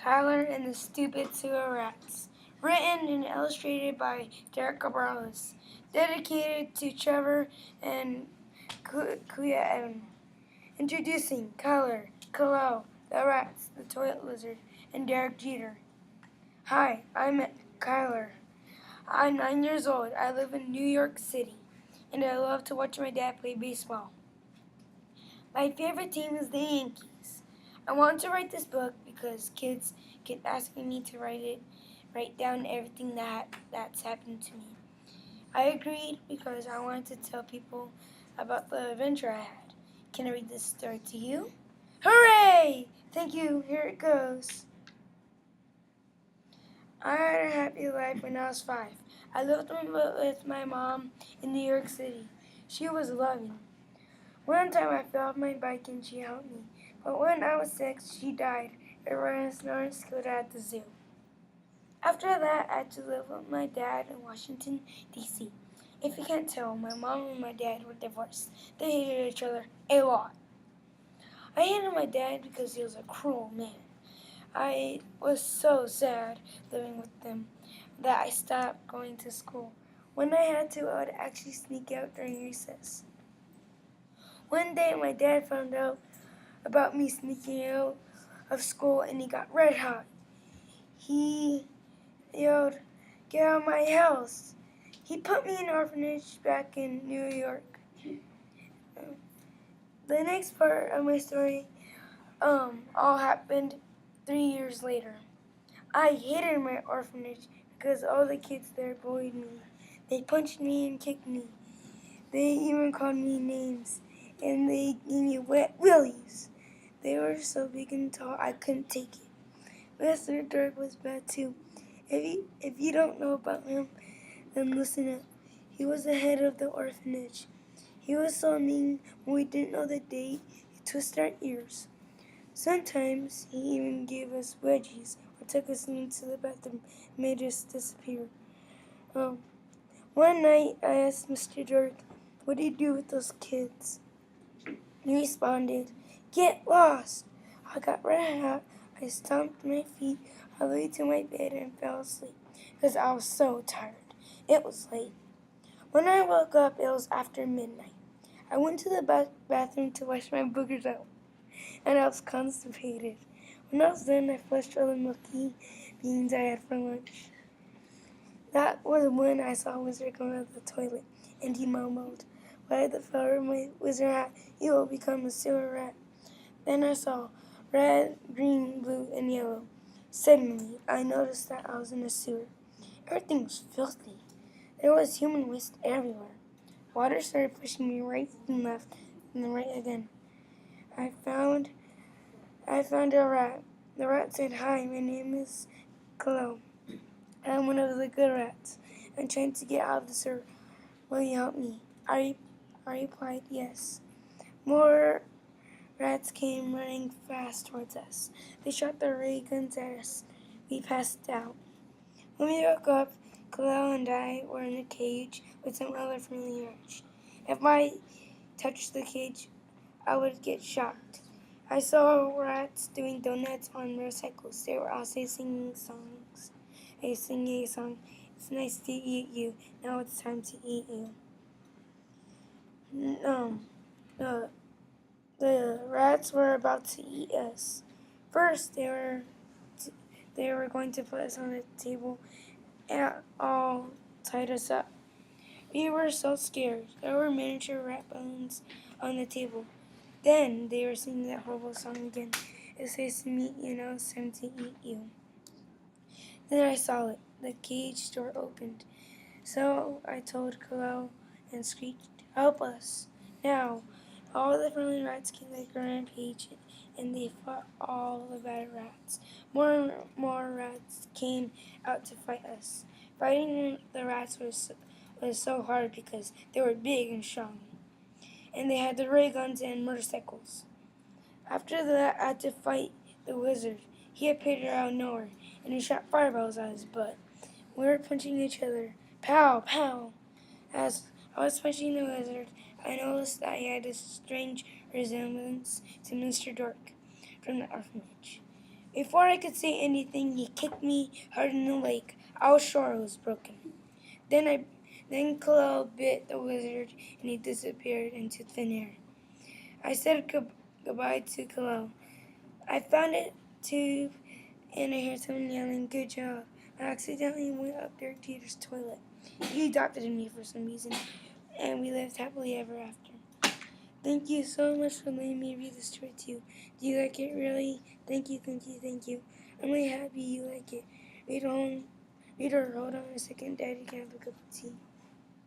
Tyler and the Stupid Sewer Rats. Written and illustrated by Derek Cabarles. Dedicated to Trevor and Kuya Evan. Introducing Kyler, Khalil, the Rats, the Toilet Lizard, and Derek Jeter. Hi, I'm Kyler. I'm 9 years old. I live in New York City, and I love to watch my dad play baseball. My favorite team is the Yankees. I wanted to write this book because kids kept asking me to write down everything that's happened to me. I agreed because I wanted to tell people about the adventure I had. Can I read this story to you? Hooray! Thank you. Here it goes. I had a happy life when I was 5. I lived with my mom in New York City. She was loving. One time I fell off my bike and she helped me. But when I was 6, she died. A rhinoceros killed her at the zoo. After that, I had to live with my dad in Washington, D.C. If you can't tell, my mom and my dad were divorced. They hated each other a lot. I hated my dad because he was a cruel man. I was so sad living with them that I stopped going to school. When I had to, I would actually sneak out during recess. One day, my dad found out about me sneaking out of school and he got red hot. He yelled, "Get out of my house!" He put me in an orphanage back in New York. The next part of my story all happened 3 years later. I hated my orphanage because all the kids there bullied me. They punched me and kicked me. They even called me names, and they gave me wet willies. They were so big and tall, I couldn't take it. Mr. Dirk was bad too. If you don't know about him, then listen up. He was the head of the orphanage. He was so mean when we didn't know the date, he twisted our ears. Sometimes he even gave us wedgies or took us into the bathroom and made us disappear. One night I asked Mr. Dirk, "What do you do with those kids?" He responded, "Get lost." I got red hot. I stomped my feet all the way to my bed and fell asleep because I was so tired. It was late. When I woke up, it was after midnight. I went to the bathroom to wash my boogers out, and I was constipated. When I was done, I flushed all the milky beans I had for lunch. That was when I saw a wizard come out of the toilet, and he mumbled, "By the power of my wizard hat, you will become a sewer rat." Then I saw red, green, blue, and yellow. Suddenly, I noticed that I was in a sewer. Everything was filthy. There was human waste everywhere. Water started pushing me right and left, and then right again. I found a rat. The rat said, "Hi, my name is Khalil. I'm one of the good rats. I'm trying to get out of the sewer. Will you help me?" I replied, "Yes." More rats came running fast towards us. They shot their ray guns at us. We passed out. When we woke up, Khalil and I were in a cage with some other friendly rats. If I touched the cage, I would get shocked. I saw rats doing donuts on motorcycles. They were also singing songs. They sing a song. "It's nice to eat you. Now it's time to eat you." The rats were about to eat us. First, they were going to put us on a table and all tied us up. We were so scared. There were miniature rat bones on the table. Then they were singing that horrible song again. "It's nice to meet you. Now it's time to eat you." Then I saw it. The cage door opened. So I told Khalil and screeched, "Help us!" Now, all the friendly rats came like a rampage, and they fought all the bad rats. More and more rats came out to fight us. Fighting the rats was so hard because they were big and strong, and they had the ray guns and motorcycles. After that, I had to fight the wizard. He appeared out of nowhere, and he shot fireballs at his butt. We were punching each other. Pow, pow. As I was punching the wizard, I noticed that he had a strange resemblance to Mr. Dork from the orphanage. Before I could say anything, he kicked me hard in the leg. I was sure I was broken. Then Kalel bit the wizard and he disappeared into thin air. I said goodbye to Kalel. I found a tube and I heard someone yelling, "Good job." I accidentally went up Dirk Jeter's toilet. He adopted me for some reason, and we lived happily ever after. Thank you so much for letting me read the story to you. Do you like it, really? Thank you, thank you, thank you. I'm really happy you like it. Read on, hold on a second. Daddy can have a cup of tea.